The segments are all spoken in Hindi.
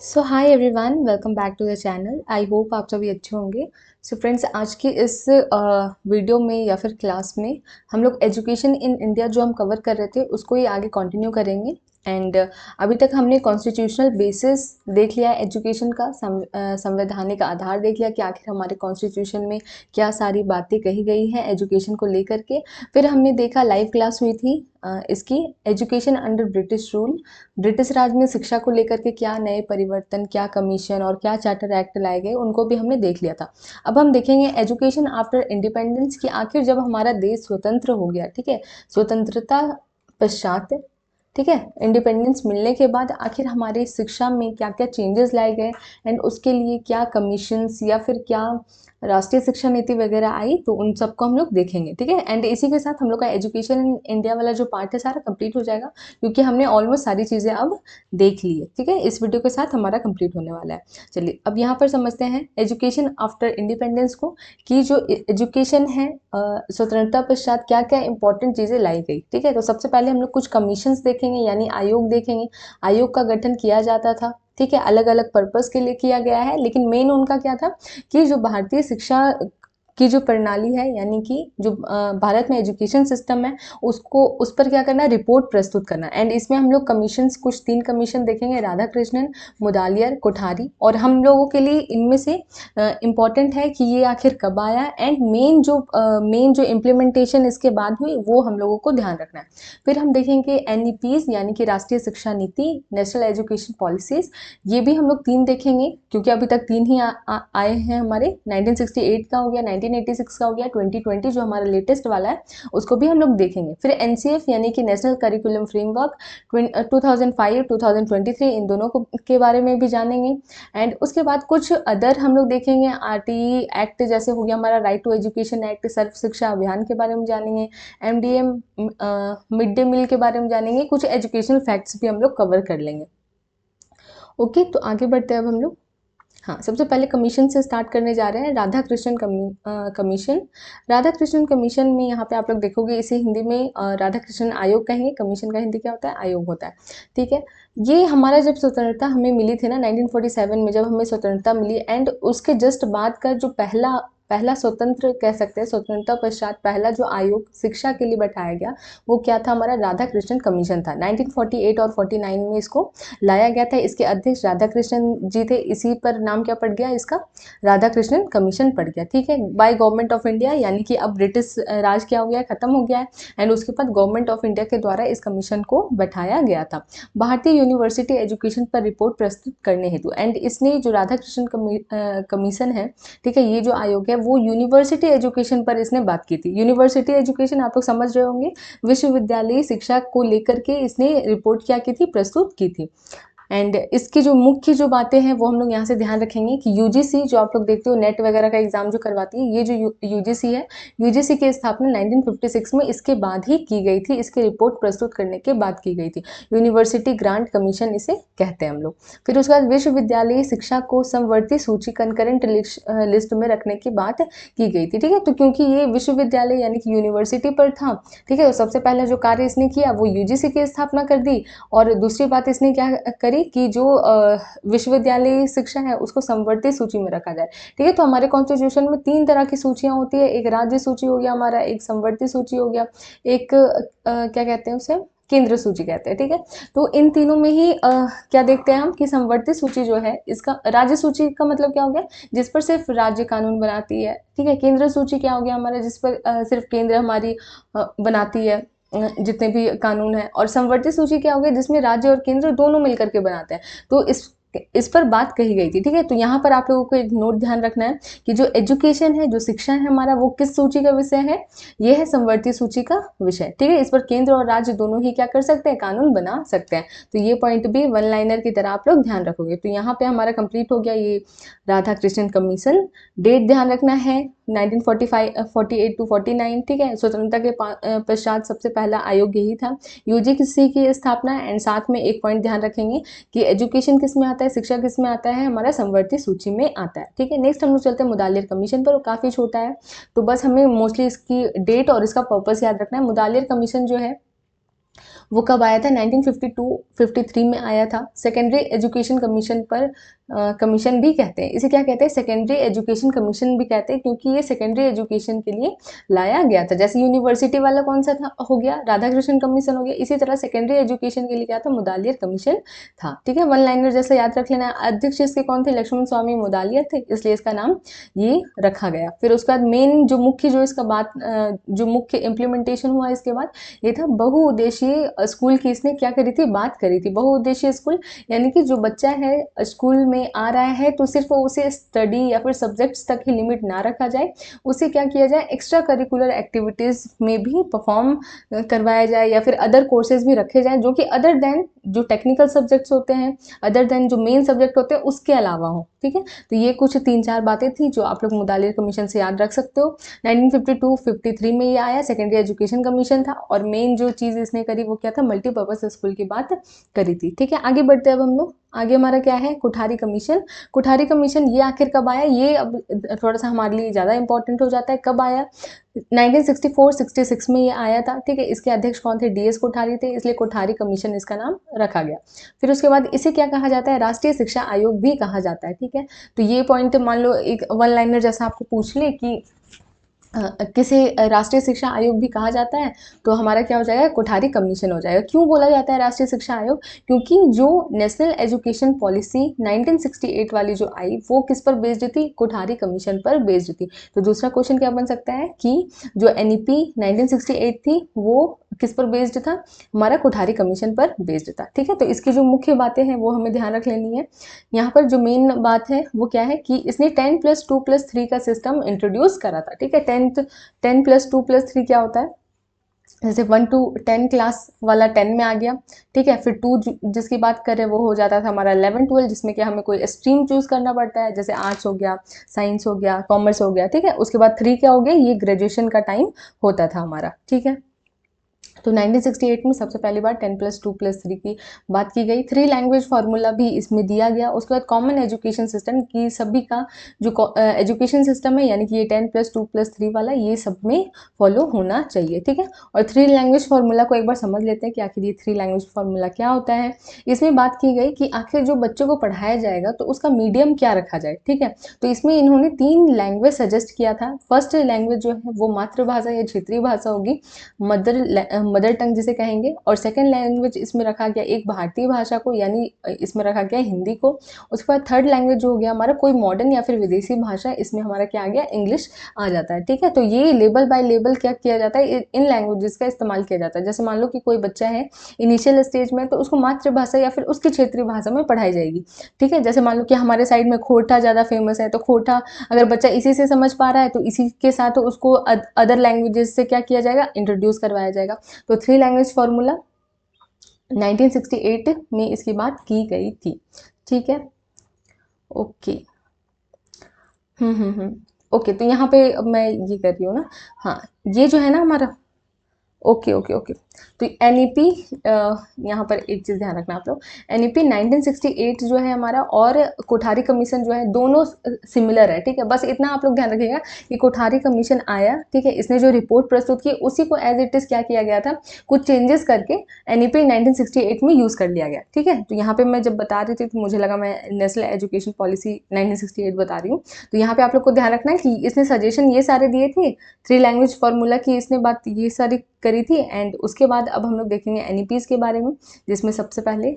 So hi everyone, welcome back to the channel. I hope आप सभी अच्छे होंगे। सो फ्रेंड्स, आज की इस वीडियो में या फिर क्लास में हम लोग एजुकेशन इन इंडिया जो हम कवर कर रहे थे उसको ही आगे कंटिन्यू करेंगे। एंड अभी तक हमने कॉन्स्टिट्यूशनल बेसिस देख लिया है एजुकेशन का, संवैधानिक आधार देख लिया कि आखिर हमारे कॉन्स्टिट्यूशन में क्या सारी बातें कही गई हैं एजुकेशन को लेकर के। फिर हमने देखा, लाइव क्लास हुई थी इसकी, education under British rule, British Raj में शिक्षा को लेकर के क्या नए परिवर्तन, क्या कमीशन और क्या चार्टर एक्ट लाए गए, उनको भी हमने देख लिया था। अब हम देखेंगे एजुकेशन आफ्टर इंडिपेंडेंस की, आखिर जब हमारा देश स्वतंत्र हो गया, ठीक है, स्वतंत्रता पश्चात, ठीक है, इंडिपेंडेंस मिलने के बाद आखिर हमारी शिक्षा में क्या क्या चेंजेस लाए गए एंड उसके लिए क्या कमीशंस या फिर क्या राष्ट्रीय शिक्षा नीति वगैरह आई, तो उन सबको हम लोग देखेंगे। ठीक है, एंड इसी के साथ हम लोग का एजुकेशन इन इंडिया वाला जो पार्ट है सारा कंप्लीट हो जाएगा, क्योंकि हमने ऑलमोस्ट सारी चीज़ें अब देख ली है। ठीक है, इस वीडियो के साथ हमारा कंप्लीट होने वाला है। चलिए अब यहाँ पर समझते हैं एजुकेशन आफ्टर इंडिपेंडेंस को, कि जो एजुकेशन है स्वतंत्रता पश्चात क्या क्या इंपॉर्टेंट चीज़ें लाई गई। ठीक है, तो सबसे पहले हम लोग कुछ कमीशंस देखेंगे, यानी आयोग देखेंगे। आयोग का गठन किया जाता था, ठीक है, अलग अलग पर्पस के लिए किया गया है, लेकिन मेन उनका क्या था कि जो भारतीय शिक्षा की जो प्रणाली है, यानी कि जो भारत में एजुकेशन सिस्टम है, उसको उस पर क्या करना, रिपोर्ट प्रस्तुत करना। एंड इसमें हम लोग कमीशंस, कुछ 3 कमीशन देखेंगे, राधा कृष्णन, मुदालियर, कोठारी, और हम लोगों के लिए इनमें से इम्पॉर्टेंट है कि ये आखिर कब आया, एंड मेन जो इम्प्लीमेंटेशन इसके बाद हुई वो हम लोगों को ध्यान रखना है। फिर हम देखेंगे एनईपीज, यानी कि राष्ट्रीय शिक्षा नीति, नेशनल एजुकेशन पॉलिसीज, ये भी हम लोग 3 देखेंगे, क्योंकि अभी तक 3 ही आए हैं हमारे। 1968 का हो गया, 1986 का हो गया, 2020 जो हमारा लेटेस्ट वाला है उसको भी हम लोग देखेंगे। फिर एनसीएफ, यानी कि नेशनल करिकुलम फ्रेमवर्क 2005 2023, इन दोनों को के बारे में भी जानेंगे। एंड उसके बाद कुछ अदर हम लोग देखेंगे, आरटीई एक्ट जैसे हो गया हमारा, राइट टू एजुकेशन एक्ट, सर्व शिक्षा अभियान के बारे में जानेंगे, एमडीएम, मिड डे मील के बारे में जानेंगे, कुछ एजुकेशनल फैक्ट्स भी हम लोग कवर कर लेंगे। ओके, तो आगे बढ़ते हैं अब हम लोग। हाँ, सबसे पहले कमीशन से स्टार्ट करने जा रहे हैं, राधा कृष्णन कमीशन। राधा कृष्णन कमीशन में यहाँ पे आप लोग देखोगे, इसे हिंदी में राधा कृष्णन आयोग कहेंगे, कमीशन का हिंदी क्या होता है, आयोग होता है। ठीक है, ये हमारा जब स्वतंत्रता हमें मिली थी ना 1947 में, जब हमें स्वतंत्रता मिली, एंड उसके जस्ट बाद का जो पहला पहला स्वतंत्र कह सकते हैं, स्वतंत्रता पश्चात पहला जो आयोग शिक्षा के लिए बैठाया गया, वो क्या था, हमारा राधा कृष्णन कमीशन था। 1948 और 49 में इसको लाया गया था। इसके अध्यक्ष राधा कृष्णन जी थे, इसी पर नाम क्या पड़ गया इसका, राधा कृष्णन कमीशन पड़ गया। ठीक है, बाय गवर्नमेंट ऑफ इंडिया, यानी कि अब ब्रिटिश राज क्या हो गया, खत्म हो गया है, एंड उसके बाद गवर्नमेंट ऑफ इंडिया के द्वारा इस कमीशन को बैठाया गया था भारतीय यूनिवर्सिटी एजुकेशन पर रिपोर्ट प्रस्तुत करने हेतु। एंड इसने जो राधा कृष्णन कमीशन है, ठीक है, ये जो आयोग है वो यूनिवर्सिटी एजुकेशन पर इसने बात की थी। यूनिवर्सिटी एजुकेशन आप लोग समझ रहे होंगे, विश्वविद्यालय शिक्षा को लेकर के इसने रिपोर्ट क्या की थी, प्रस्तुत की थी। एंड इसकी जो मुख्य जो बातें हैं वो हम लोग यहाँ से ध्यान रखेंगे कि यूजीसी, जो आप लोग देखते हो नेट वगैरह का एग्जाम जो करवाती है, ये जो यूजीसी है, यूजीसी की स्थापना 1956 में इसके बाद ही की गई थी, इसकी रिपोर्ट प्रस्तुत करने के बाद की गई थी। यूनिवर्सिटी ग्रांट कमीशन इसे कहते हैं हम लोग। फिर उसके बाद विश्वविद्यालय शिक्षा को समवर्ती सूची, कंकरेंट लिस्ट में रखने की बात की गई थी। ठीक है, तो क्योंकि ये विश्वविद्यालय यानी कि यूनिवर्सिटी पर था, ठीक है, तो सबसे पहला जो कार्य इसने किया वो यूजीसी की स्थापना कर दी, और दूसरी बात इसने क्या करी कि जो विश्वविद्यालय शिक्षा है उसको समवर्ती सूची में रखा जाए। ठीक है, तो हमारे कॉन्स्टिट्यूशन में 3 तरह की सूचियां होती है, एक राज्य सूची हो गया हमारा, एक समवर्ती सूची हो गया, एक क्या कहते हैं उसे, केंद्र सूची कहते हैं। ठीक है, तो इन तीनों में ही क्या देखते हैं हम कि समवर्ती सूची जो है, इसका राज्य सूची का मतलब क्या हो गया, जिस पर सिर्फ राज्य कानून बनाती है। ठीक है, केंद्र सूची क्या हो गया हमारा, जिस पर सिर्फ केंद्र हमारी बनाती है जितने भी कानून है। और समवर्ती सूची क्या हो गई, जिसमें राज्य और केंद्र दोनों मिलकर के बनाते हैं। तो इस पर बात कही गई थी। ठीक है, तो यहाँ पर आप लोगों को एक नोट ध्यान रखना है कि जो एजुकेशन है, जो शिक्षा है हमारा, वो किस सूची का विषय है, ये है समवर्ती सूची का विषय। ठीक है, इस पर केंद्र और राज्य दोनों ही क्या कर सकते हैं, कानून बना सकते हैं। तो ये पॉइंट भी वन लाइनर की तरह आप लोग ध्यान रखोगे। तो यहाँ पे हमारा कंप्लीट हो गया ये राधा कृष्णन कमीशन। डेट ध्यान रखना है 1945 48 टू 49। ठीक है, स्वतंत्रता के पश्चात सबसे पहला आयोग यही था, यूजीसी की स्थापना। एंड साथ में एक पॉइंट ध्यान रखेंगे कि एजुकेशन किस में आता है, शिक्षा किस में आता है, हमारा समवर्ती सूची में आता है। ठीक है, नेक्स्ट हम लोग चलते हैं मुदालियर कमीशन पर, काफ़ी छोटा है, तो बस हमें मोस्टली इसकी डेट और इसका पर्पस याद रखना है। मुदालियर कमीशन जो है वो कब आया था? 1952-53 में आया था। सेकेंडरी एजुकेशन कमीशन पर कमीशन भी कहते हैं इसे, क्या कहते हैं? सेकेंडरी एजुकेशन कमीशन भी कहते हैं, क्योंकि ये सेकेंडरी एजुकेशन के लिए लाया गया था। जैसे यूनिवर्सिटी वाला कौन सा था, हो गया राधा कृष्ण कमीशन हो गया, इसी तरह सेकेंडरी एजुकेशन के लिए क्या था? मुदालियर कमीशन था। ठीक है, वन लाइनर जैसे याद रख लेना। अध्यक्ष इसके कौन थे? लक्ष्मण स्वामी मुदालियर थे, इसलिए इसका नाम ये रखा गया। फिर उसके बाद मेन जो मुख्य जो इसका बात जो मुख्य इम्प्लीमेंटेशन हुआ इसके बाद, ये था बहुउद्देशीय स्कूल की इसने क्या करी थी? बात करी थी। बहुउद्देशीय स्कूल यानी कि जो बच्चा है स्कूल में आ रहा है तो सिर्फ उसे स्टडी या फिर सब्जेक्ट्स तक ही लिमिट ना रखा जाए, उसे क्या किया जाए? एक्स्ट्रा करिकुलर एक्टिविटीज़ में भी परफॉर्म करवाया जाए, या फिर अदर कोर्सेज भी रखे जाएं जो कि अदर देन जो टेक्निकल सब्जेक्ट्स होते हैं, अदर देन जो मेन सब्जेक्ट होते हैं उसके अलावा हो। ठीक है, तो ये कुछ 3-4 बातें थी जो आप लोग मुदालिर कमीशन से याद रख सकते हो। 1952-53 में ये आया, सेकेंडरी एजुकेशन कमीशन था, और मेन जो चीज़ इसने करी वो क्या था? मल्टीपर्पज स्कूल की बात करी थी। ठीक है, आगे बढ़ते हैं अब हम लोग। आगे हमारा क्या है? कोठारी कमीशन। कोठारी कमीशन ये आखिर कब आया? ये अब थोड़ा सा हमारे लिए ज़्यादा इंपॉर्टेंट हो जाता है। कब आया? 1964-66 में ये आया था। ठीक है, इसके अध्यक्ष कौन थे? DS कोठारी थे, इसलिए कोठारी कमीशन इसका नाम रखा गया। फिर उसके बाद इसे क्या कहा जाता है? राष्ट्रीय शिक्षा आयोग भी कहा जाता है। ठीक है, तो ये पॉइंट मान लो एक वन लाइनर जैसा आपको पूछ ले कि किसे राष्ट्रीय शिक्षा आयोग भी कहा जाता है, तो हमारा क्या हो जाएगा? कोठारी कमीशन हो जाएगा। क्यों बोला जाता है राष्ट्रीय शिक्षा आयोग? क्योंकि जो नेशनल एजुकेशन पॉलिसी 1968 वाली जो आई वो किस पर बेस्ड थी? कोठारी कमीशन पर बेस्ड थी। तो दूसरा क्वेश्चन क्या बन सकता है कि जो NEP 1968 थी वो किस पर बेस्ड था? हमारा कोठारी कमीशन पर बेस्ड था। ठीक है, तो इसकी जो मुख्य बातें हैं वो हमें ध्यान रख लेनी है। यहाँ पर जो मेन बात है वो क्या है कि इसने 10+2+3 का सिस्टम इंट्रोड्यूस करा था। ठीक है, 10+2+3 क्या होता है? जैसे 1 to 10 क्लास वाला 10 में आ गया। ठीक है, फिर 2 जिसकी बात करें वो हो जाता था हमारा 11-12, जिसमें कि हमें कोई स्ट्रीम चूज करना पड़ता है, जैसे आर्ट्स हो गया, साइंस हो गया, कॉमर्स हो गया। ठीक है, उसके बाद 3 क्या हो गया? ये ग्रेजुएशन का टाइम होता था हमारा। ठीक है, तो 1968 में सबसे पहली बार 10+2+3 की बात की गई। 3 लैंग्वेज फार्मूला भी इसमें दिया गया। उसके बाद कॉमन एजुकेशन सिस्टम की सभी का जो एजुकेशन सिस्टम है, यानी कि ये 10+2+3 वाला, ये सब में फॉलो होना चाहिए। ठीक है, और 3 लैंग्वेज फार्मूला को एक बार समझ लेते हैं कि आखिर ये 3 लैंग्वेज फार्मूला क्या होता है। इसमें बात की गई कि आखिर जो बच्चों को पढ़ाया जाएगा तो उसका मीडियम क्या रखा जाए। ठीक है, तो इसमें इन्होंने 3 लैंग्वेज सजेस्ट किया था। फर्स्ट लैंग्वेज जो है वो मातृभाषा या क्षेत्रीय भाषा होगी, मदर टंग जिसे कहेंगे। और सेकंड लैंग्वेज इसमें रखा गया एक भारतीय भाषा को, यानी इसमें रखा गया हिंदी को। उसके बाद थर्ड लैंग्वेज जो हो गया हमारा कोई मॉडर्न या फिर विदेशी भाषा, इसमें हमारा क्या आ गया? इंग्लिश आ जाता है। ठीक है, तो ये लेबल बाय लेबल क्या किया जाता है? इन लैंग्वेजेस का इस्तेमाल किया जाता है। जैसे मान लो कि कोई बच्चा है इनिशियल स्टेज में, तो उसको मातृभाषा या फिर उसकी क्षेत्रीय भाषा में पढ़ाई जाएगी। ठीक है, जैसे मान लो कि हमारे साइड में खोटा ज़्यादा फेमस है, तो खोटा अगर बच्चा इसी से समझ पा रहा है तो इसी के साथ उसको अदर लैंग्वेजेस से क्या किया जाएगा? इंट्रोड्यूस करवाया जाएगा। तो 3 लैंग्वेज फार्मूला 1968 में इसकी बात की गई थी। ठीक है, ओके। ओके, तो यहाँ पे अब मैं ये कर रही हूँ ना। हाँ, ये जो है ना हमारा, ओके ओके ओके, तो NEP यहाँ पर एक चीज़ ध्यान रखना आप लोग, NEP 1968 जो है हमारा और कोठारी कमीशन जो है दोनों सिमिलर है। ठीक है, बस इतना आप लोग ध्यान रखिएगा कि कोठारी कमीशन आया, ठीक है, इसने जो रिपोर्ट प्रस्तुत की उसी को एज इट इज़ क्या किया गया था? कुछ चेंजेस करके NEP 1968 में यूज़ कर लिया गया। ठीक है, तो यहाँ पर मैं जब बता रही थी तो मुझे लगा मैं नेशनल एजुकेशन पॉलिसी 1968 बता रही हूँ। तो यहाँ पर आप लोग को ध्यान रखना है कि इसने सजेशन ये सारे दिए थे, 3 लैंग्वेज फार्मूला की इसने बात ये सारी करी थी। एंड उसके बाद अब हम लोग देखेंगे NEPs के बारे में, जिसमें सबसे पहले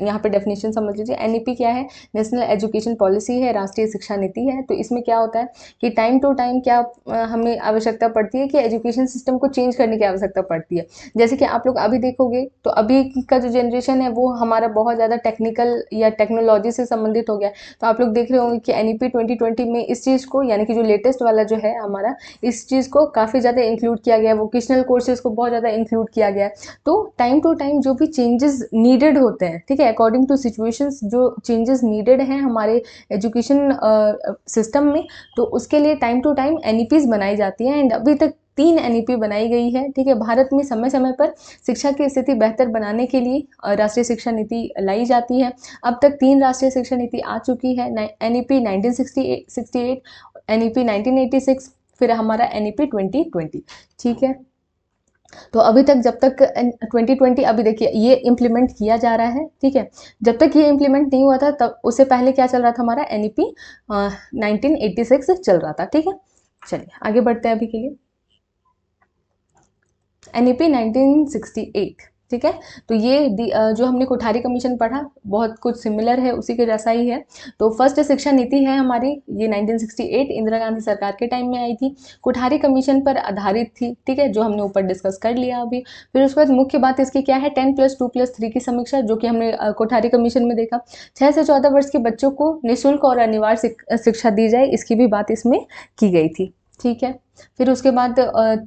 यहाँ पे डेफिनेशन समझ लीजिए। NEP क्या है? नेशनल एजुकेशन पॉलिसी है, राष्ट्रीय शिक्षा नीति है। तो इसमें क्या होता है कि टाइम टू टाइम क्या हमें आवश्यकता पड़ती है कि एजुकेशन सिस्टम को चेंज करने की आवश्यकता पड़ती है। जैसे कि आप लोग अभी देखोगे तो अभी का जो जनरेशन है वो हमारा बहुत ज़्यादा टेक्निकल या टेक्नोलॉजी से संबंधित हो गया। तो आप लोग देख रहे होंगे कि NEP 2020 में इस चीज़ को, यानी कि जो लेटेस्ट वाला जो है हमारा, इस चीज़ को काफ़ी ज़्यादा इंक्लूड किया गया है। वोकेशनल कोर्सेज को बहुत ज़्यादा इंक्लूड किया गया है। तो टाइम टू टाइम जो भी चेंजेस नीडेड होते हैं, ठीक है, अकॉर्डिंग टू सिचुएशंस जो चेंजेस नीडेड हैं हमारे एजुकेशन सिस्टम में, तो उसके लिए टाइम टू टाइम NEPs बनाई जाती हैं। एंड अभी तक 3 NEP बनाई गई है। ठीक है, भारत में समय समय पर शिक्षा की स्थिति बेहतर बनाने के लिए राष्ट्रीय शिक्षा नीति लाई जाती है। अब तक 3 राष्ट्रीय शिक्षा नीति आ चुकी है। NEP 1968, NEP 1986, फिर हमारा NEP 2020। ठीक है, तो अभी तक जब तक 2020 अभी देखिए ये इम्प्लीमेंट किया जा रहा है, ठीक है। जब तक ये इम्प्लीमेंट नहीं हुआ था तब उससे पहले क्या चल रहा था हमारा NEP 1986 चल रहा था, ठीक है। चलिए आगे बढ़ते हैं अभी के लिए। NEP 1968, ठीक है। तो ये जो हमने कोठारी कमीशन पढ़ा बहुत कुछ सिमिलर है, उसी के जैसा ही है। तो फर्स्ट शिक्षा नीति है हमारी, ये 1968 इंदिरा गांधी सरकार के टाइम में आई थी, कोठारी कमीशन पर आधारित थी, ठीक है, जो हमने ऊपर डिस्कस कर लिया अभी। फिर उसके बाद मुख्य बात इसकी क्या है, 10+2+3 की समीक्षा, जो कि हमने कोठारी कमीशन में देखा। 6 से 14 वर्ष के बच्चों को निःशुल्क और अनिवार्य शिक्षा दी जाए, इसकी भी बात इसमें की गई थी, ठीक है। फिर उसके बाद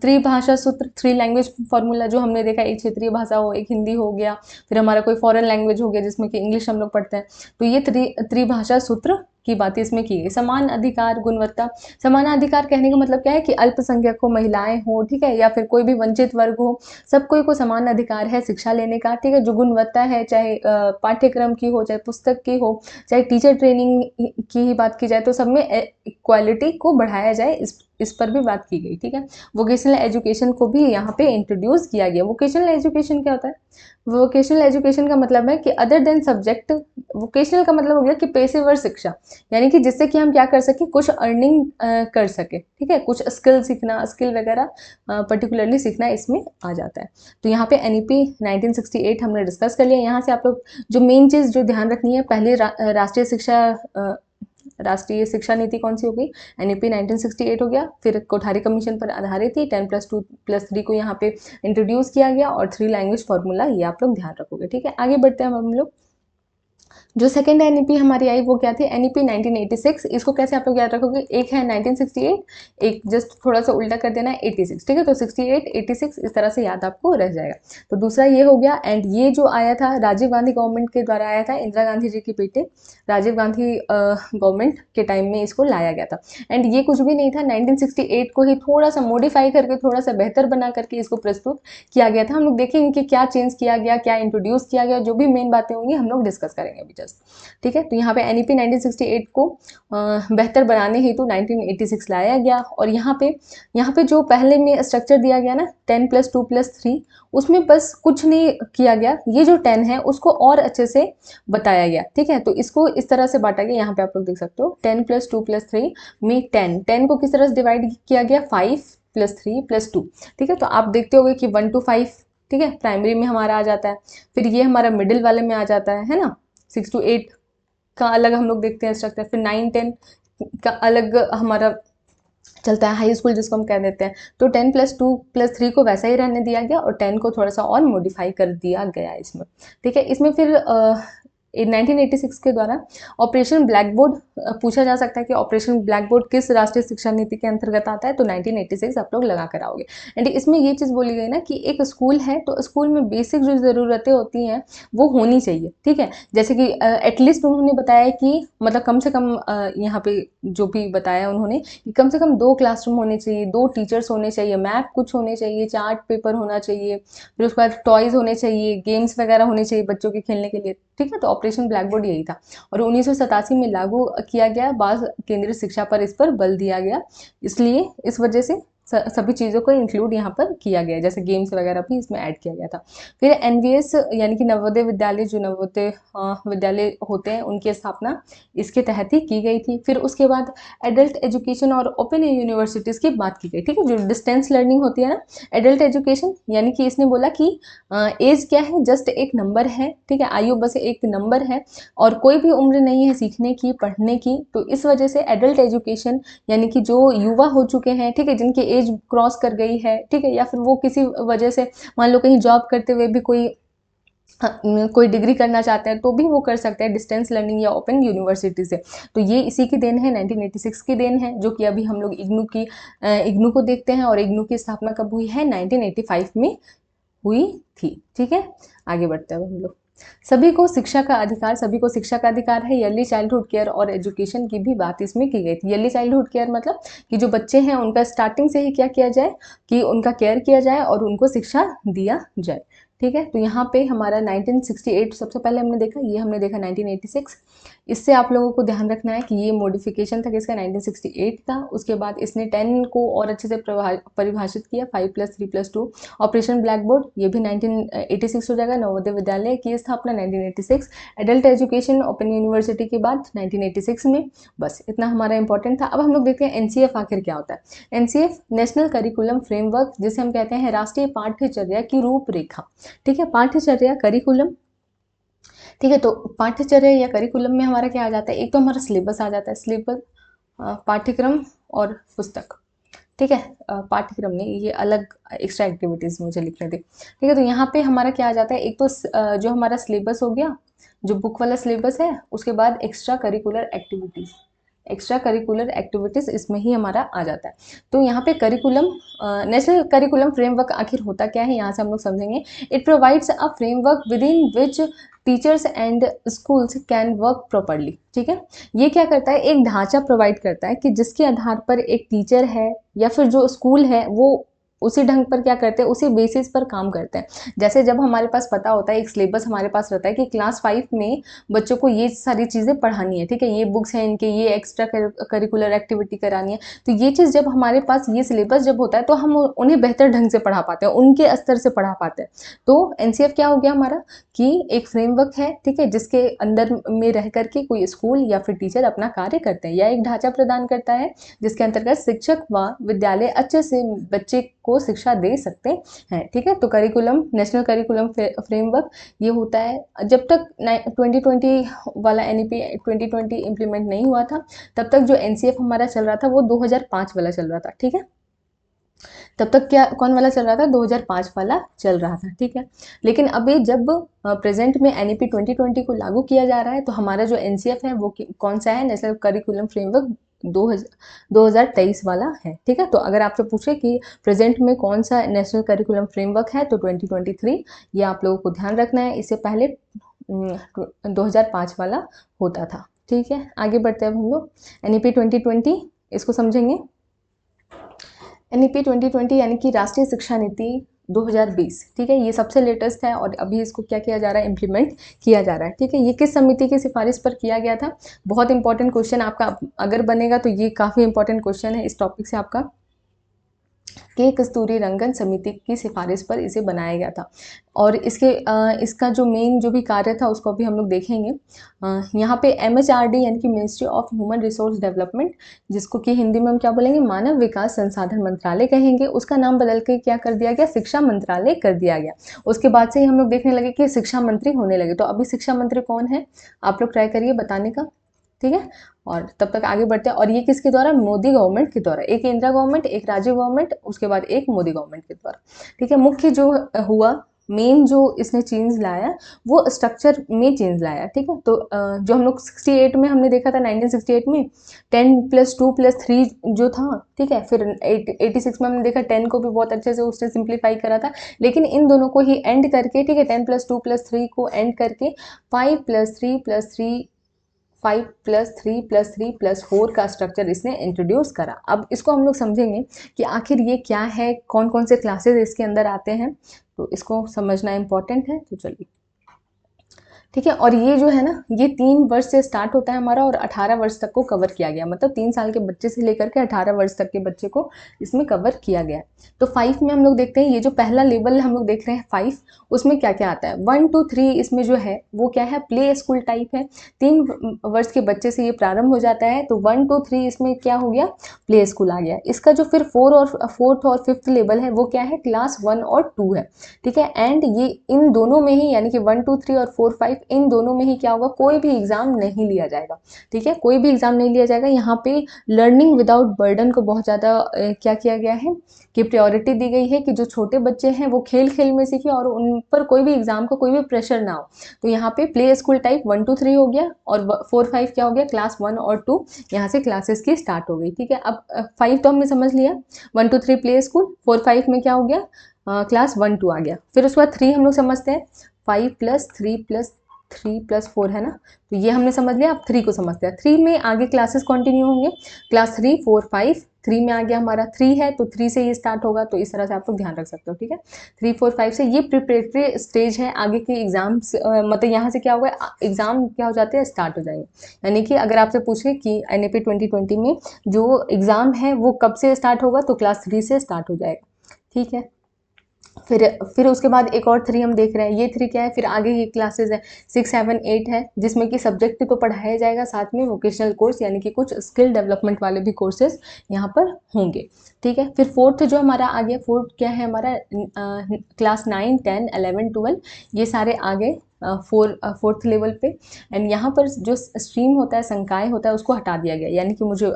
त्रिभाषा सूत्र, 3 लैंग्वेज फॉर्मूला, जो हमने देखा एक क्षेत्रीय भाषा हो, एक हिंदी हो गया, फिर हमारा कोई फॉरेन लैंग्वेज हो गया जिसमें कि इंग्लिश हम लोग पढ़ते हैं, तो ये त्रिभाषा सूत्र की बात इसमें की गई। समान अधिकार गुणवत्ता, समान अधिकार कहने का मतलब क्या है कि अल्पसंख्यक हो, महिलाएं हो, ठीक है, या फिर कोई भी वंचित वर्ग हो, सब कोई को समान अधिकार है शिक्षा लेने का, ठीक है। जो गुणवत्ता है, चाहे पाठ्यक्रम की हो, चाहे पुस्तक की हो, चाहे टीचर ट्रेनिंग की ही बात की जाए, तो सब में इक्वालिटी को बढ़ाया जाए, इस पर भी बात की गई, ठीक है। वोकेशनल एजुकेशन को भी यहाँ पे इंट्रोड्यूस किया गया। वोकेशनल एजुकेशन क्या होता है, वोकेशनल एजुकेशन का मतलब है कि अदर देन सब्जेक्ट, वोकेशनल का मतलब हो गया कि पेशेवर शिक्षा, यानी कि जिससे कि हम क्या कर सके, कुछ अर्निंग कर सके, ठीक है, कुछ स्किल सीखना, स्किल वगैरह पर्टिकुलरली सीखना इसमें आ जाता है। तो यहाँ पे NEP 1968 हमने डिस्कस कर लिया। यहाँ से आप लोग जो मेन चीज़ जो ध्यान रखनी है, पहले राष्ट्रीय शिक्षा नीति कौन सी हो गई, NEP 1968 हो गया। फिर कोठारी कमीशन पर आधारित थी, 10+2+3 को यहाँ पे इंट्रोड्यूस किया गया, और 3 लैंग्वेज फॉर्मूला, ये आप लोग ध्यान रखोगे, ठीक है। आगे बढ़ते हैं हम लोग। जो सेकंड NEP हमारी आई वो क्या थी, NEP 1986। इसको कैसे आप लोग याद रखोगे, एक है 1968, एक जस्ट थोड़ा सा उल्टा कर देना है 86, ठीक है। तो 68 86 इस तरह से याद आपको रह जाएगा। तो दूसरा ये हो गया। एंड ये जो आया था राजीव गांधी गवर्नमेंट के द्वारा आया था, इंदिरा गांधी जी के बेटे राजीव गांधी गवर्नमेंट के टाइम में इसको लाया गया था। एंड ये कुछ भी नहीं था, 1968 को ही थोड़ा सा मॉडिफाई करके, थोड़ा सा बेहतर बना करके इसको प्रस्तुत किया गया था। हम लोग देखेंगे कि क्या चेंज किया गया, क्या इंट्रोड्यूस किया गया, जो भी मेन बातें होंगी हम लोग डिस्कस करेंगे अभी जस्ट, ठीक है। तो यहाँ पे NEP 1968 को बेहतर बनाने हेतु 1986 लाया गया। और यहाँ पे जो पहले में स्ट्रक्चर दिया गया ना, 10+2+3, उसमें बस कुछ नहीं किया गया, ये जो 10 है उसको और अच्छे से बताया गया, ठीक है। तो इसको इस तरह से बांटा गया, यहाँ पे आप लोग देख सकते हो 10+2+3 में 10 को किस तरह से डिवाइड किया गया, 5+3+2, ठीक है। तो आप देखते होगे कि 1 to 5, ठीक है, प्राइमरी में हमारा आ जाता है। फिर ये हमारा मिडिल वाले में आ जाता है ना। 6 to 8 का अलग हम लोग देखते हैं स्ट्रक्चर, फिर 9 10 का अलग हमारा चलता है, हाई स्कूल जिसको हम कह देते हैं। तो 10+2+3 को वैसा ही रहने दिया गया, और 10 को थोड़ा सा और मॉडिफाई कर दिया गया इसमें, ठीक है। इसमें फिर 1986 के द्वारा ऑपरेशन ब्लैक बोर्ड पूछा जा सकता है कि ऑपरेशन ब्लैक बोर्ड किस राष्ट्रीय शिक्षा नीति के अंतर्गत आता है, तो 1986 आप लोग लगा कर आओगे। एंड इसमें ये चीज़ बोली गई ना कि एक स्कूल है तो स्कूल में बेसिक जो ज़रूरतें होती हैं वो होनी चाहिए, ठीक है। जैसे कि एटलीस्ट उन्होंने बताया कि मतलब कम से कम यहाँ पे जो भी बताया उन्होंने कि कम से कम 2 क्लासरूम होने चाहिए, 2 टीचर्स होने चाहिए, मैप कुछ होने चाहिए, चार्ट पेपर होना चाहिए, फिर उसके बाद टॉयज़ होने चाहिए, गेम्स वगैरह होने चाहिए बच्चों के खेलने के लिए, ठीक है। तो ऑपरेशन ब्लैक बोर्ड यही था, और 1987 में लागू किया गया, बाद केंद्रीय शिक्षा पर इस पर बल दिया गया, इसलिए इस वजह से सभी चीज़ों को इंक्लूड यहाँ पर किया गया, जैसे गेम्स वगैरह भी इसमें ऐड किया गया था। फिर NVS यानी कि नवोदय विद्यालय, जो नवोदय विद्यालय होते हैं उनकी स्थापना इसके तहत ही की गई थी। फिर उसके बाद एडल्ट एजुकेशन और ओपन यूनिवर्सिटीज़ की बात की गई, ठीक है, जो डिस्टेंस लर्निंग होती है ना, एडल्ट एजुकेशन, यानी कि इसने बोला कि एज क्या है, जस्ट एक नंबर है, ठीक है, आयु बस एक नंबर है, और कोई भी उम्र नहीं है सीखने की, पढ़ने की। तो इस वजह से एडल्ट एजुकेशन यानी कि जो युवा हो चुके हैं, ठीक है, जिनकी एज क्रॉस कर गई है, ठीक है, या फिर वो किसी वजह से मान लो कहीं जॉब करते हुए भी कोई डिग्री करना चाहते हैं तो भी वो कर सकते हैं डिस्टेंस लर्निंग या ओपन यूनिवर्सिटी से। तो ये इसी की देन है, 1986 की देन है, जो कि अभी हम लोग इग्नू को देखते हैं, और इग्नू की स्थापना कब हुई है, 1985 में हुई थी, ठीक है। आगे बढ़ते हैं हम लोग। सभी को शिक्षा का अधिकार, सभी को शिक्षा का अधिकार है, अर्ली चाइल्डहुड केयर और एजुकेशन की भी बात इसमें की गई थी। अर्ली चाइल्डहुड केयर मतलब कि जो बच्चे हैं उनका स्टार्टिंग से ही क्या किया जाए कि उनका केयर किया जाए और उनको शिक्षा दिया जाए, ठीक है। तो यहाँ पे हमारा 1968 सबसे पहले हमने देखा, ये हमने देखा 1986। इससे आप लोगों को ध्यान रखना है कि ये मॉडिफिकेशन था किसका, 1968 का। उसके बाद इसने 10 को और अच्छे से परिभाषित किया, 5+3+2। ऑपरेशन ब्लैक बोर्ड ये भी 1986 हो जाएगा। नवोदय विद्यालय की स्थापना 1986। एडल्ट एजुकेशन ओपन यूनिवर्सिटी के बाद 1986 में। बस इतना हमारा इंपॉर्टेंट था। अब हम लोग देखते हैं एनसीएफ आखिर क्या होता है। एनसीएफ नेशनल करिकुलम फ्रेमवर्क, जिसे हम कहते हैं राष्ट्रीय पाठ्यचर्या की रूपरेखा। ठीक है, पाठ्यचर्या करिकुलम। ठीक है, तो पाठ्यचर्या या करिकुलम में हमारा क्या आ जाता है, एक तो हमारा सिलेबस आ जाता है, सिलेबस पाठ्यक्रम और पुस्तक। ठीक है, पाठ्यक्रम नहीं, ये अलग एक्स्ट्रा एक्टिविटीज़ मुझे लिखने थे। ठीक है, तो यहाँ पे हमारा क्या आ जाता है, एक तो जो हमारा सिलेबस हो गया, जो बुक वाला सिलेबस है, उसके बाद extra curricular activities. Extra curricular activities इसमें ही हमारा आ जाता है। तो यहाँ पे करिकुलम, नेशनल करिकुलम फ्रेमवर्क आखिर होता क्या है, यहाँ से हम लोग समझेंगे। It provides a framework with in which teachers and schools can work properly. ठीक है, ये क्या करता है, एक ढांचा प्रोवाइड करता है कि जिसके आधार पर एक टीचर है या फिर जो स्कूल है वो उसी ढंग पर क्या करते हैं, उसी बेसिस पर काम करते हैं। जैसे जब हमारे पास पता होता है, एक सिलेबस हमारे पास रहता है कि क्लास 5 में बच्चों को ये सारी चीज़ें पढ़ानी है, ठीक है, ये बुक्स हैं इनके, ये एक्स्ट्रा करिकुलर एक्टिविटी करानी है। तो ये चीज़ जब हमारे पास ये सिलेबस जब होता है तो हम उन्हें बेहतर ढंग से पढ़ा पाते हैं, उनके स्तर से पढ़ा पाते हैं। तो एनसीएफ क्या हो गया हमारा, कि एक फ्रेमवर्क है, ठीक है, जिसके अंदर में रह करके कोई स्कूल या फिर टीचर अपना कार्य करते हैं, या एक ढांचा प्रदान करता है जिसके अंतर्गत शिक्षक व विद्यालय अच्छे से बच्चे को शिक्षा दे सकते हैं। ठीक है, तो करिकुलम, नेशनल करिकुलम फ्रेमवर्क ये होता है जब तक 2020 वाला एनईपी 2020 इम्प्लीमेंट नहीं हुआ था, तब तक जो एनसीएफ हमारा चल रहा था वो 2005 वाला चल रहा था। ठीक है, तब तक क्या कौन वाला चल रहा था, 2005 वाला चल रहा था। ठीक है, लेकिन अभी जब प्रेजेंट में एनईपी 2020 को लागू किया जा रहा है, तो हमारा जो एनसीएफ है वो कौन सा है, नेशनल करिकुलम फ्रेमवर्क 2023 वाला है। ठीक है, तो अगर आपसे पूछे कि प्रेजेंट में कौन सा नेशनल करिकुलम फ्रेमवर्क है, तो 2023, ये आप लोगों को ध्यान रखना है। इससे पहले 2005 वाला होता था। ठीक है, आगे बढ़ते हैं अब हम लोग एनईपी 2020 इसको समझेंगे। एनईपी 2020 यानी कि राष्ट्रीय शिक्षा नीति 2020। ठीक है, ये सबसे लेटेस्ट है और अभी इसको क्या किया जा रहा है, इम्प्लीमेंट किया जा रहा है। ठीक है, ये किस समिति की सिफारिश पर किया गया था, बहुत इंपॉर्टेंट क्वेश्चन आपका अगर बनेगा तो ये काफ़ी इंपॉर्टेंट क्वेश्चन है इस टॉपिक से आपका, के कस्तूरी रंगन समिति की सिफारिश पर इसे बनाया गया था। और इसका जो मेन जो भी कार्य था उसको अभी हम लोग देखेंगे। यहाँ पे MHRD यानी कि ministry of human resource development, जिसको कि हिंदी में हम क्या बोलेंगे, मानव विकास संसाधन मंत्रालय कहेंगे, उसका नाम बदल के क्या कर दिया गया, शिक्षा मंत्रालय कर दिया गया। उसके बाद से ही हम लोग देखने लगे कि शिक्षा मंत्री होने लगे। तो अभी शिक्षा मंत्री कौन है, आप लोग ट्राई करिए बताने का। ठीक है, और तब तक आगे बढ़ते हैं। और ये किसके द्वारा, मोदी गवर्नमेंट के द्वारा, एक इंदिरा गवर्नमेंट, एक राजीव गवर्नमेंट, उसके बाद एक मोदी गवर्नमेंट के द्वारा। ठीक है, मुख्य जो हुआ, मेन जो इसने चेंज लाया वो स्ट्रक्चर में चेंज लाया। ठीक है, तो जो हम लोग 68 में हमने देखा था, 1968 में 10+2+3 जो था, ठीक है, फिर 86 में हमने देखा 10 को भी बहुत अच्छे से उसने सिंप्लीफाई करा था। लेकिन इन दोनों को ही एंड करके, ठीक है, 10+2+3 को एंड करके 5+3+3 5+3+3+4 का स्ट्रक्चर इसने इंट्रोड्यूस करा। अब इसको हम लोग समझेंगे कि आखिर ये क्या है, कौन कौन से क्लासेस इसके अंदर आते हैं, तो इसको समझना इंपॉर्टेंट है। तो चलिए, ठीक है, और ये जो है ना, ये 3 वर्ष से स्टार्ट होता है हमारा और 18 वर्ष तक को कवर किया गया, मतलब 3 साल के बच्चे से लेकर के 18 वर्ष तक के बच्चे को इसमें कवर किया गया है। तो 5 में हम लोग देखते हैं, ये जो पहला लेवल हम लोग देख रहे हैं 5, उसमें क्या क्या आता है। 1 2 3 इसमें जो है वो क्या है, प्ले स्कूल टाइप है। 3 वर्ष के बच्चे से ये प्रारंभ हो जाता है, तो 1 2 3 इसमें क्या हो गया, प्ले स्कूल आ गया। इसका जो फिर 4th और 5th लेवल है वो क्या है, क्लास 1 और 2 है। ठीक है, एंड ये इन दोनों में ही, यानी कि 1 2 3 और 4 5, इन दोनों में ही क्या होगा, कोई भी एग्जाम नहीं लिया जाएगा। ठीक है, कोई भी एग्जाम नहीं लिया जाएगा। यहाँ पे लर्निंग विदाउट बर्डन को बहुत ज़्यादा क्या किया गया है कि प्रायोरिटी दी गई है कि जो छोटे बच्चे हैं वो खेल खेल में सीखे और उन पर कोई भी एग्जाम का कोई भी प्रेशर ना हो। तो यहाँ पे प्ले स्कूल टाइप 1 2 3 हो गया और 4 5 क्या हो गया, क्लास 1 और 2, यहाँ से क्लासेस की स्टार्ट हो गई। ठीक है, अब 5 तो हमने समझ लिया, 1 2 3 प्ले स्कूल, 4 5 में क्या हो गया, क्लास 1 2 आ गया। फिर उसके बाद 3 हम लोग समझते हैं, 5+3+3 3+4 है ना, तो ये हमने समझ लिया। अब 3 को समझते हैं। 3 में आगे क्लासेस कंटिन्यू होंगे, क्लास 3, 4, 5। 3 में आ गया हमारा 3 है तो 3 से ये स्टार्ट होगा, तो इस तरह से आप लोग ध्यान रख सकते हो, ठीक है। 3, 4, 5 से ये प्रिपरेटरी स्टेज है, आगे के एग्जाम्स मतलब यहाँ से क्या होगा, एग्जाम क्या हो जाते हैं, स्टार्ट हो जाएंगे। यानी कि अगर आपसे पूछे कि NAP 2020 में जो एग्ज़ाम है वो कब से स्टार्ट होगा, तो क्लास 3 से स्टार्ट हो जाएगा, ठीक है। फिर उसके बाद एक और 3 हम देख रहे हैं। ये 3 क्या है, फिर आगे की क्लासेस है 6, 7, 8 है, जिसमें कि सब्जेक्ट तो पढ़ाया जाएगा, साथ में वोकेशनल कोर्स यानी कि कुछ स्किल डेवलपमेंट वाले भी कोर्सेज यहाँ पर होंगे, ठीक है। फिर 4th जो हमारा आ गया, 4th क्या है हमारा, क्लास 9, 10, 11, 12 ये सारे आ गए 4th लेवल पे। एंड यहाँ पर जो स्ट्रीम होता है, संकाय होता है, उसको हटा दिया गया। यानी कि मुझे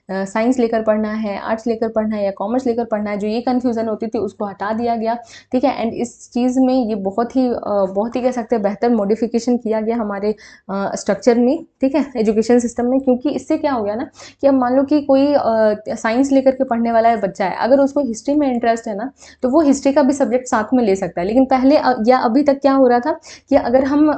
साइंस लेकर पढ़ना है, आर्ट्स लेकर पढ़ना है या कॉमर्स लेकर पढ़ना है, जो ये कन्फ्यूज़न होती थी उसको हटा दिया गया, ठीक है। एंड इस चीज़ में ये बहुत ही कह सकते हैं बेहतर मॉडिफिकेशन किया गया हमारे स्ट्रक्चर में, ठीक है, एजुकेशन सिस्टम में। क्योंकि इससे क्या हो गया ना कि अब मान लो कि कोई साइंस लेकर के पढ़ने वाला बच्चा है, अगर उसको हिस्ट्री में इंटरेस्ट है ना, तो वो हिस्ट्री का भी सब्जेक्ट साथ में ले सकता है। लेकिन पहले या अभी तक क्या हो रहा था कि अगर हम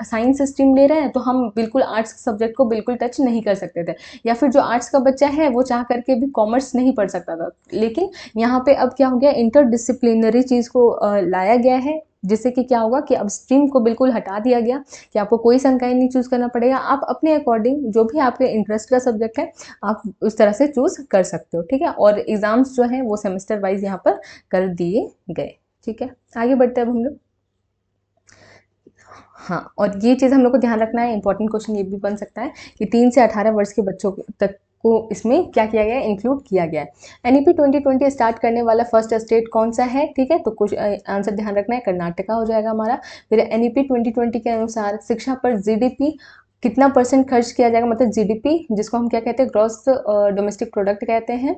साइंस स्ट्रीम ले रहे हैं तो हम बिल्कुल आर्ट्स सब्जेक्ट को बिल्कुल टच नहीं कर सकते थे, या फिर जो आर्ट्स का बच्चा है वो चाह करके भी कॉमर्स नहीं पढ़ सकता था। लेकिन यहाँ पे अब क्या हो गया, इंटरडिसिप्लिनरी चीज़ को लाया गया है, जिससे कि क्या होगा कि अब स्ट्रीम को बिल्कुल हटा दिया गया कि आपको कोई संकाय नहीं चूज़ करना पड़ेगा। आप अपने अकॉर्डिंग जो भी आपके इंटरेस्ट का सब्जेक्ट है आप उस तरह से चूज़ कर सकते हो, ठीक है। और एग्ज़ाम्स जो हैं वो सेमेस्टर वाइज यहाँ पर कर दिए गए, ठीक है। आगे बढ़ते हैं अब हम लोग। हाँ, और ये चीज़ हम लोग को ध्यान रखना है, इंपॉर्टेंट क्वेश्चन ये भी बन सकता है कि 3 से 18 वर्ष के बच्चों तक को इसमें क्या किया गया है, इंक्लूड किया गया है। NEP 2020 स्टार्ट करने वाला फर्स्ट स्टेट कौन सा है, ठीक है। तो कुछ आंसर ध्यान रखना है, कर्नाटका हो जाएगा हमारा। फिर NEP 2020 के अनुसार शिक्षा पर GDP कितना % खर्च किया जाएगा, मतलब GDP जिसको हम क्या कहते हैं, ग्रॉस डोमेस्टिक प्रोडक्ट कहते हैं,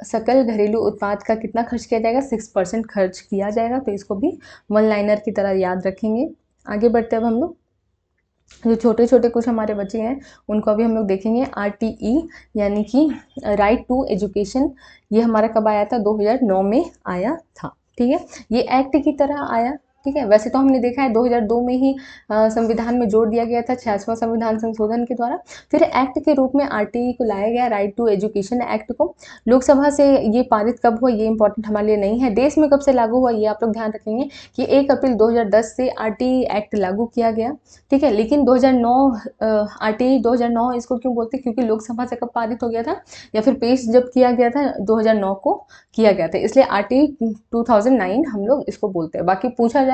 सकल घरेलू उत्पाद का कितना खर्च किया जाएगा, 6% खर्च किया जाएगा। तो इसको भी वन लाइनर की तरह याद रखेंगे। आगे बढ़ते हैं अब हम लोग। जो छोटे छोटे कुछ हमारे बच्चे हैं उनको अभी हम लोग देखेंगे। RTE यानी कि राइट टू एजुकेशन, ये हमारा कब आया था, 2009 में आया था, ठीक है। ये एक्ट की तरह आया, ठीक है। वैसे तो हमने देखा है 2002 में ही संविधान में जोड़ दिया गया था 66वां संविधान संशोधन के द्वारा। फिर एक्ट के रूप में RTE को लाया गया, राइट टू एजुकेशन एक्ट को। लोकसभा से ये पारित कब हुआ, ये इंपॉर्टेंट हमारे लिए नहीं है। देश में कब से लागू हुआ ये आप लोग ध्यान रखेंगे कि 1 अप्रैल 2010 से RTE एक्ट लागू किया गया, ठीक है। लेकिन 2009 RTE 2009 इसको क्यों बोलते हैं, क्योंकि लोकसभा से कब पारित हो गया था, या फिर पेश जब किया गया था 2009 को किया गया था, इसलिए RTE 2009 हम लोग इसको बोलते हैं। बाकी पूछा जाए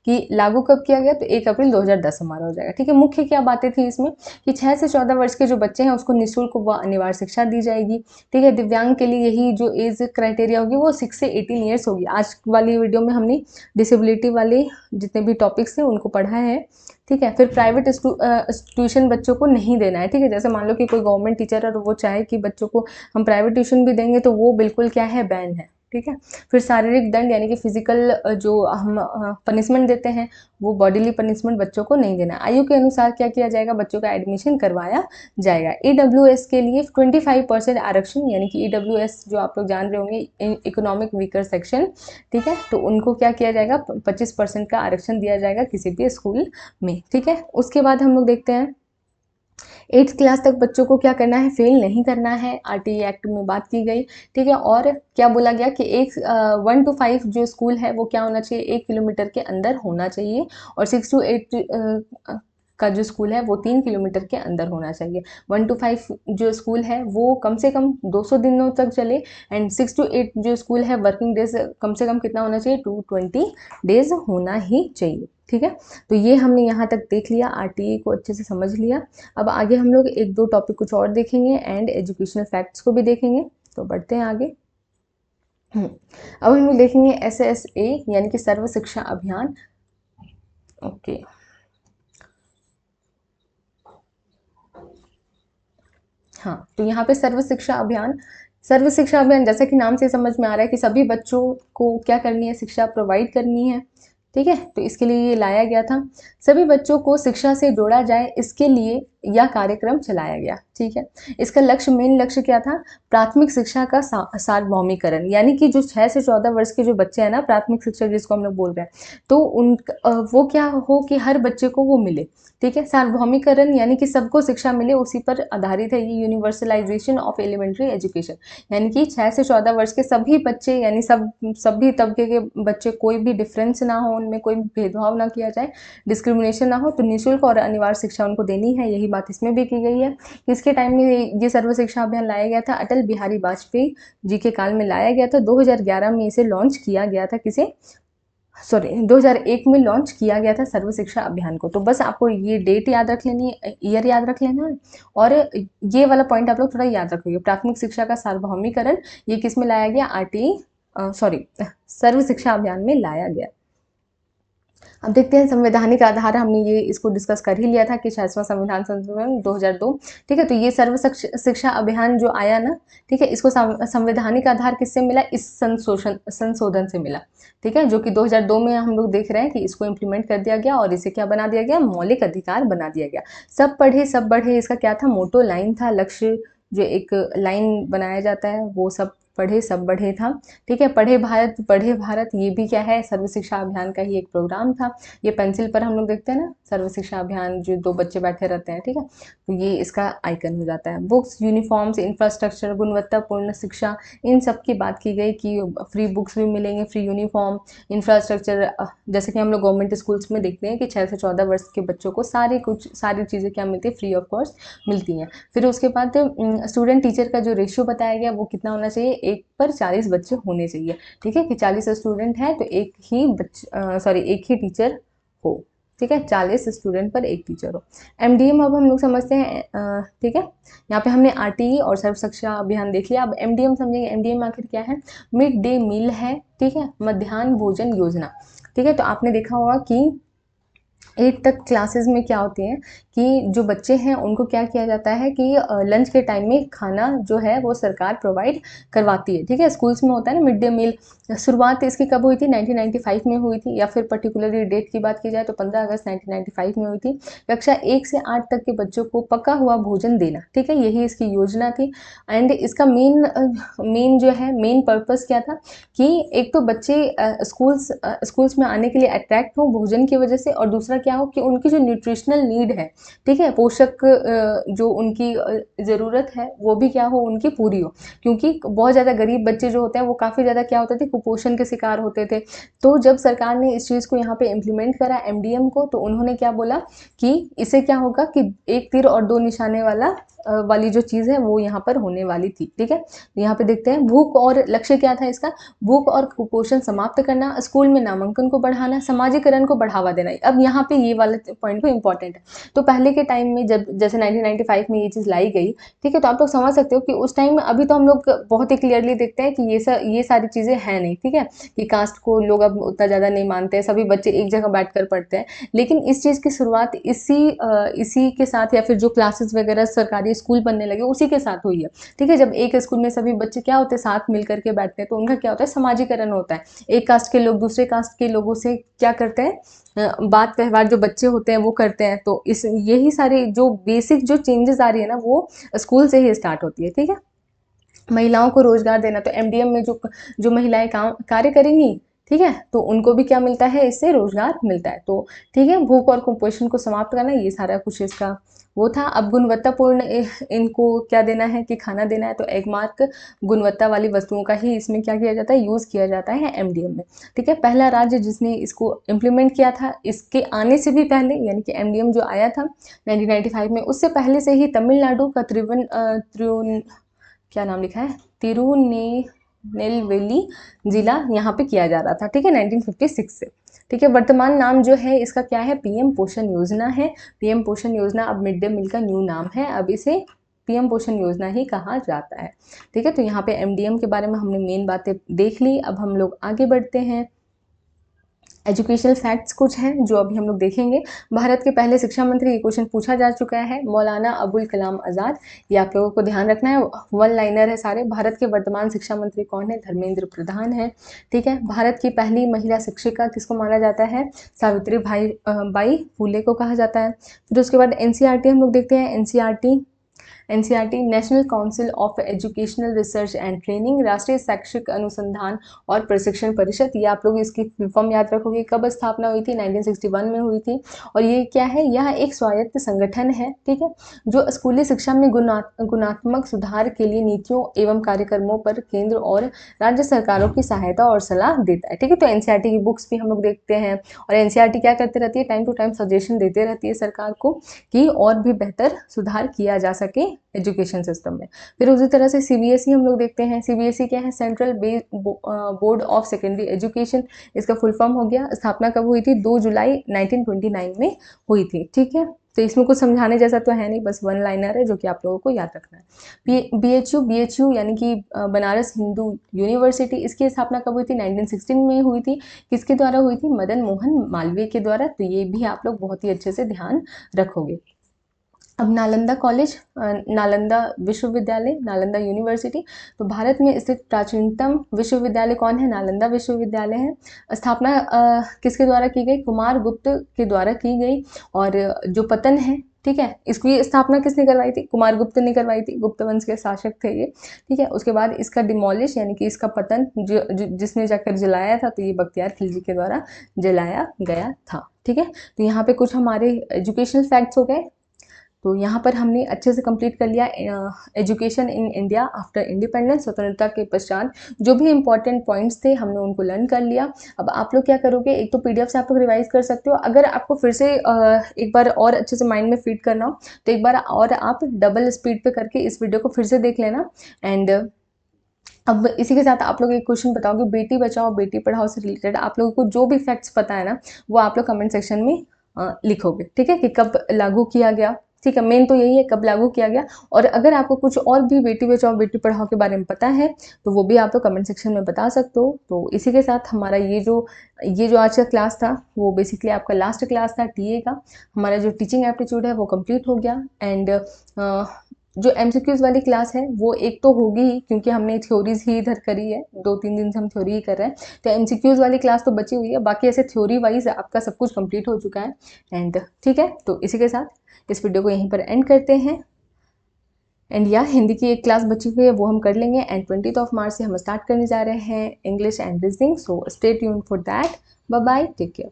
कि लागू कब किया गया तो 1 अप्रैल 2010 हमारा हो जाएगा, ठीक है। मुख्य क्या बातें थी इसमें कि 6 से 14 वर्ष के जो बच्चे हैं उसको निःशुल्क व अनिवार्य शिक्षा दी जाएगी, ठीक है। दिव्यांग के लिए यही जो एज क्राइटेरिया होगी वो 6 से 18 ईयर्स होगी। आज वाली वीडियो में हमने डिसेबिलिटी वाले जितने भी टॉपिक्स हैं उनको पढ़ा है, ठीक है। फिर प्राइवेट ट्यूशन बच्चों को नहीं देना है, ठीक है। जैसे मान लो कि कोई गवर्नमेंट टीचर है और वो चाहे कि बच्चों को हम प्राइवेट ट्यूशन भी देंगे तो वो बिल्कुल क्या है, बैन है, ठीक है। फिर शारीरिक दंड यानी कि फिजिकल जो हम पनिशमेंट देते हैं वो बॉडीली पनिशमेंट बच्चों को नहीं देना। आयु के अनुसार क्या किया जाएगा, बच्चों का एडमिशन करवाया जाएगा। EWS के लिए 25% आरक्षण, यानी कि EWS जो आप लोग जान रहे होंगे, इकोनॉमिक वीकर सेक्शन, ठीक है। तो उनको क्या किया जाएगा, 25% का आरक्षण दिया जाएगा किसी भी स्कूल में, ठीक है। उसके बाद हम लोग देखते हैं 8th क्लास तक बच्चों को क्या करना है, फेल नहीं करना है, RTE एक्ट में बात की गई, ठीक है। और क्या बोला गया कि 1 to 5 जो स्कूल है वो क्या होना चाहिए, 1 किलोमीटर के अंदर होना चाहिए, और 6 to 8 का जो स्कूल है वो 3 किलोमीटर के अंदर होना चाहिए। 1 to 5 जो स्कूल है वो कम से कम 200 दिनों तक चले, एंड 6 to 8 जो स्कूल है वर्किंग डेज कम से कम कितना होना चाहिए, 220 डेज होना ही चाहिए, ठीक है। तो ये हमने यहाँ तक देख लिया, RTE को अच्छे से समझ लिया। अब आगे हम लोग 1-2 टॉपिक कुछ और देखेंगे एंड एजुकेशनल फैक्ट्स को भी देखेंगे। तो बढ़ते हैं आगे। अब हम लोग देखेंगे SSA यानी कि सर्व शिक्षा अभियान। ओके, हाँ, तो यहाँ पे सर्व शिक्षा अभियान जैसा कि नाम से समझ में आ रहा है कि सभी बच्चों को क्या करनी है, शिक्षा प्रोवाइड करनी है, ठीक है। तो इसके लिए ये लाया गया था। सभी बच्चों को शिक्षा से जोड़ा जाए, इसके लिए या कार्यक्रम चलाया गया। ठीक है, इसका लक्ष्य, मेन लक्ष्य क्या था, प्राथमिक शिक्षा का सार्वभौमिकरण, यानी कि जो 6 से 14 वर्ष के जो बच्चे हैं ना, प्राथमिक शिक्षा जिसको हम लोग बोल रहे हैं, तो वो क्या हो कि हर बच्चे को वो मिले। ठीक है, सार्वभौमिकरण यानी कि सबको शिक्षा मिले, उसी पर आधारित है ये यूनिवर्सलाइजेशन ऑफ एलिमेंट्री एजुकेशन, यानी कि 6 से 14 वर्ष के सभी बच्चे, यानी सभी तबके के बच्चे, कोई भी डिफरेंस ना हो, उनमें कोई भेदभाव ना किया जाए, डिस्क्रिमिनेशन ना हो, तो निःशुल्क और अनिवार्य शिक्षा उनको देनी है। यही बात इसमें भी की गई है। इसके टाइम में ये सर्व शिक्षा अभियान लाया गया था, अटल बिहारी वाजपेयी जी के काल में लाया गया था। 2011 में इसे लॉन्च किया गया था, 2001 में लॉन्च किया गया था सर्व शिक्षा अभियान को। तो बस आपको ये डेट याद रख लेनी है, ईयर याद रख लेना है, और ये वाला पॉइंट आप लोग थोड़ा याद रखोगे। प्राथमिक शिक्षा का सार्वभौमिकरण ये किस में लाया गया, सर्व शिक्षा अभियान में लाया गया। अब देखते हैं संवैधानिक आधार, हमने ये इसको डिस्कस कर ही लिया था कि 66वां संविधान संशोधन 2002। ठीक है, तो ये सर्व शिक्षा अभियान जो आया ना, ठीक है, इसको संवैधानिक आधार किससे मिला, इस संशोधन से मिला। ठीक है, जो कि 2002 में हम लोग देख रहे हैं कि इसको इम्प्लीमेंट कर दिया गया और इसे क्या बना दिया गया, मौलिक अधिकार बना दिया गया। सब पढ़े सब बढ़े, इसका क्या था, मोटो लाइन था, लक्ष्य जो एक लाइन बनाया जाता है, वो सब पढ़े सब बढ़े था। ठीक है, पढ़े भारत ये भी क्या है, सर्व शिक्षा अभियान का ही एक प्रोग्राम था। ये पेंसिल पर हम लोग देखते हैं ना, सर्व शिक्षा अभियान, जो 2 बच्चे बैठे रहते हैं। ठीक है, तो ये इसका आइकन हो जाता है। बुक्स, यूनिफॉर्म्स, इंफ्रास्ट्रक्चर, गुणवत्तापूर्ण शिक्षा, इन सब की बात की गई कि फ्री बुक्स भी मिलेंगे, फ्री यूनिफॉर्म, इंफ्रास्ट्रक्चर, जैसे कि हम लोग गवर्नमेंट स्कूल्स में देखते हैं कि 6 से 14 वर्ष के बच्चों को सारी चीज़ें क्या मिलती है, फ्री ऑफ कॉस्ट मिलती हैं। फिर उसके बाद स्टूडेंट टीचर का जो रेशियो बताया गया वो कितना होना चाहिए, 1 पर 40 बच्चे होने चाहिए। ठीक है, कि 40 स्टूडेंट है तो एक ही टीचर हो। ठीक है, 40 स्टूडेंट पर एक टीचर हो। एमडीएम अब हम लोग समझते हैं। ठीक है, यहाँ पे हमने आरटीई और सर्व शिक्षा अभियान देख लिया। अब एमडीएम समझेंगे। एमडीएम आखिर क्या है, मिड डे मील है। ठीक है, मध्याह्न भोजन योजना। ठीक है, तो आपने देखा होगा कि 8 तक क्लासेस में क्या होती हैं कि जो बच्चे हैं उनको क्या किया जाता है कि लंच के टाइम में खाना जो है वो सरकार प्रोवाइड करवाती है। ठीक है, स्कूल्स में होता है ना मिड डे मील। शुरुआत इसकी कब हुई थी, 1995 में हुई थी, या फिर पर्टिकुलरली डेट की बात की जाए तो 15 अगस्त 1995 में हुई थी। कक्षा 1 से 8 तक के बच्चों को पका हुआ भोजन देना। ठीक है, यही इसकी योजना थी। एंड इसका मेन पर्पस क्या था कि एक तो बच्चे स्कूल्स में आने के लिए अट्रैक्ट हो भोजन की वजह से, और दूसरा क्या हो कि उनकी जो न्यूट्रिशनल नीड है, ठीक है, पोषक जो उनकी ज़रूरत है वो भी क्या हो, उनकी पूरी हो। क्योंकि बहुत ज़्यादा गरीब बच्चे जो होते हैं वो काफ़ी ज़्यादा क्या होते थे, कुपोषण के शिकार होते थे। तो जब सरकार ने इस चीज़ को यहाँ पे इम्प्लीमेंट करा एमडीएम को, तो उन्होंने क्या बोला कि इससे क्या होगा कि एक तीर और 2 निशाने वाली जो चीज़ है वो यहाँ पर होने वाली थी। ठीक है, यहाँ पे देखते हैं भूख, और लक्ष्य क्या था इसका, भूख और कुपोषण समाप्त करना, स्कूल में नामांकन को बढ़ाना, समाजीकरण को बढ़ावा देना। अब यहाँ पे ये वाला पॉइंट को इम्पॉर्टेंट है। तो पहले के टाइम में जब जैसे 1995 में ये चीज़ लाई गई, ठीक है, तो आप लोग समझ सकते हो कि उस टाइम में, अभी तो हम लोग बहुत ही क्लियरली देखते हैं कि ये सारी चीज़ें हैं नहीं। ठीक है, कि कास्ट को लोग अब उतना ज़्यादा नहीं मानते हैं, सभी बच्चे एक जगह बैठ कर पढ़ते हैं। लेकिन इस चीज़ की शुरुआत इसी के साथ, या फिर जो क्लासेस वगैरह सरकारी स्कूल बनने लगे उसी के साथ हुई है। ठीक है, जब एक स्कूल में सभी बच्चे क्या होते हैं, साथ मिल करके बैठते हैं, तो उनका क्या होता है, समाजीकरण होता है। एक कास्ट के लोग दूसरे कास्ट के लोगों से क्या करते हैं, बात व्यवहार जो बच्चे होते हैं वो करते हैं। तो यही सारी जो बेसिक जो चेंजेस आ रही है ना, वो स्कूल से ही स्टार्ट होती है। ठीक है, महिलाओं को रोजगार देना, तो एमडीएम में जो महिलाएं कार्य करेंगी, ठीक है, तो उनको भी क्या मिलता है, इससे रोजगार मिलता है। तो ठीक है, भूख और कुपोषण को समाप्त करना, ये सारा कुछ इसका वो था। अब गुणवत्तापूर्ण इनको क्या देना है कि खाना देना है, तो एक मार्क गुणवत्ता वाली वस्तुओं का ही इसमें क्या किया जाता है, यूज़ किया जाता है एमडीएम में। ठीक है, पहला राज्य जिसने इसको इम्प्लीमेंट किया था, इसके आने से भी पहले, यानी कि एमडीएम जो आया था 1995 में, उससे पहले से ही तमिलनाडु का क्या नाम लिखा है, तिरुनेलवेली जिला यहाँ पे किया जा रहा था। ठीक है, 1956 से। ठीक है, वर्तमान नाम जो है इसका क्या है, पीएम पोषण योजना है। पीएम पोषण योजना अब मिड डे मील का न्यू नाम है, अब इसे पीएम पोषण योजना ही कहा जाता है। ठीक है, तो यहाँ पे एमडीएम के बारे में हमने मेन बातें देख ली। अब हम लोग आगे बढ़ते हैं एजुकेशनल फैक्ट्स कुछ हैं जो अभी हम लोग देखेंगे। भारत के पहले शिक्षा मंत्री, ये क्वेश्चन पूछा जा चुका है, मौलाना अबुल कलाम आज़ाद। ये आप लोगों को ध्यान रखना है, वन लाइनर है सारे। भारत के वर्तमान शिक्षा मंत्री कौन है? धर्मेंद्र प्रधान है। ठीक है। भारत की पहली महिला शिक्षिका किसको माना जाता है? सावित्री बाई फुले को कहा जाता है। फिर उसके बाद एनसीईआरटी हम लोग देखते हैं। NCERT national council of educational research and training, राष्ट्रीय शैक्षिक अनुसंधान और प्रशिक्षण परिषद। ये आप लोग इसकी फुल फॉर्म याद रखोगे। कब स्थापना हुई थी? 1961 में हुई थी। और ये क्या है? यह एक स्वायत्त संगठन है, ठीक है, जो स्कूली शिक्षा में गुणात्मक सुधार के लिए नीतियों एवं कार्यक्रमों पर केंद्र और राज्य सरकारों की सहायता और सलाह देता है। ठीक है। तो एनसीईआरटी की बुक्स भी हम लोग देखते हैं, और एनसीईआरटी क्या करती रहती है? टाइम टू टाइम सजेशन देते रहती है सरकार को कि और भी बेहतर सुधार किया जा सके एजुकेशन सिस्टम में। फिर उसी तरह से सीबीएसई हम लोग देखते हैं। सीबीएसई क्या है? Central board of secondary education. इसका फुल फॉर्म हो गया। स्थापना कब हुई थी? 2 जुलाई 1929 में हुई थी। ठीक है। तो इसमें कुछ समझाने जैसा तो है नहीं, बस वन लाइनर है जो कि आप लोगों को याद रखना है। बीएचयू यानी कि बनारस हिंदू यूनिवर्सिटी, इसकी स्थापना कब हुई थी? 1916 में हुई थी। किसके द्वारा हुई थी? मदन मोहन मालवीय के द्वारा। तो ये भी आप लोग बहुत ही अच्छे से ध्यान रखोगे। अब नालंदा कॉलेज, नालंदा विश्वविद्यालय, नालंदा यूनिवर्सिटी। तो भारत में स्थित प्राचीनतम विश्वविद्यालय कौन है? नालंदा विश्वविद्यालय है। स्थापना किसके द्वारा की गई? कुमार गुप्त के द्वारा की गई। और जो पतन है, ठीक है, इसकी स्थापना किसने करवाई थी? कुमार गुप्त ने करवाई थी। गुप्त वंश के शासक थे ये। ठीक है। उसके बाद इसका डिमोलिश यानी कि इसका पतन जिसने जाकर जलाया था, तो ये बख्तियार खिलजी के द्वारा जलाया गया था। ठीक है। तो यहाँ पे कुछ हमारे एजुकेशनल फैक्ट्स हो गए। तो यहाँ पर हमने अच्छे से कंप्लीट कर लिया education in India after independence, स्वतंत्रता के पश्चात जो भी इंपॉर्टेंट पॉइंट्स थे हमने उनको लर्न कर लिया। अब आप लोग क्या करोगे? एक तो पीडीएफ से आप लोग रिवाइज कर सकते हो। अगर आपको फिर से एक बार और अच्छे से माइंड में फीड करना हो तो एक बार और आप डबल स्पीड पे करके इस वीडियो को फिर से देख लेना। एंड अब इसी के साथ आप लोग एक क्वेश्चन बताओगे, बेटी बचाओ बेटी पढ़ाओ से रिलेटेड आप लोगों को जो भी फैक्ट्स पता है ना, वो आप लोग कमेंट सेक्शन में लिखोगे। ठीक है, कि कब लागू किया गया। ठीक है, मेन तो यही है कब लागू किया गया। और अगर आपको कुछ और भी बेटी बचाओ बेटी पढ़ाओ के बारे में पता है तो वो भी आप लोग कमेंट सेक्शन में बता सकते हो। तो इसी के साथ हमारा ये जो आज का क्लास था वो बेसिकली आपका लास्ट क्लास था टीए का। हमारा जो टीचिंग एप्टीट्यूड है वो कंप्लीट हो गया। एंड जो एमसीक्यूज वाली क्लास है वो एक तो होगी ही, क्योंकि हमने थ्योरीज ही इधर करी है, 2-3 दिन से हम थ्योरी ही कर रहे हैं। तो एमसीक्यूज वाली क्लास तो बची हुई है, बाकी ऐसे थ्योरी वाइज आपका सब कुछ कंप्लीट हो चुका है। एंड ठीक है, तो इसी के साथ इस वीडियो को यहीं पर एंड करते हैं। एंड या हिंदी की एक क्लास बची हुई है वो हम कर लेंगे। एंड 20 मार्च से हम स्टार्ट करने जा रहे हैं English and reasoning. So stay tuned for that. Bye bye, take care.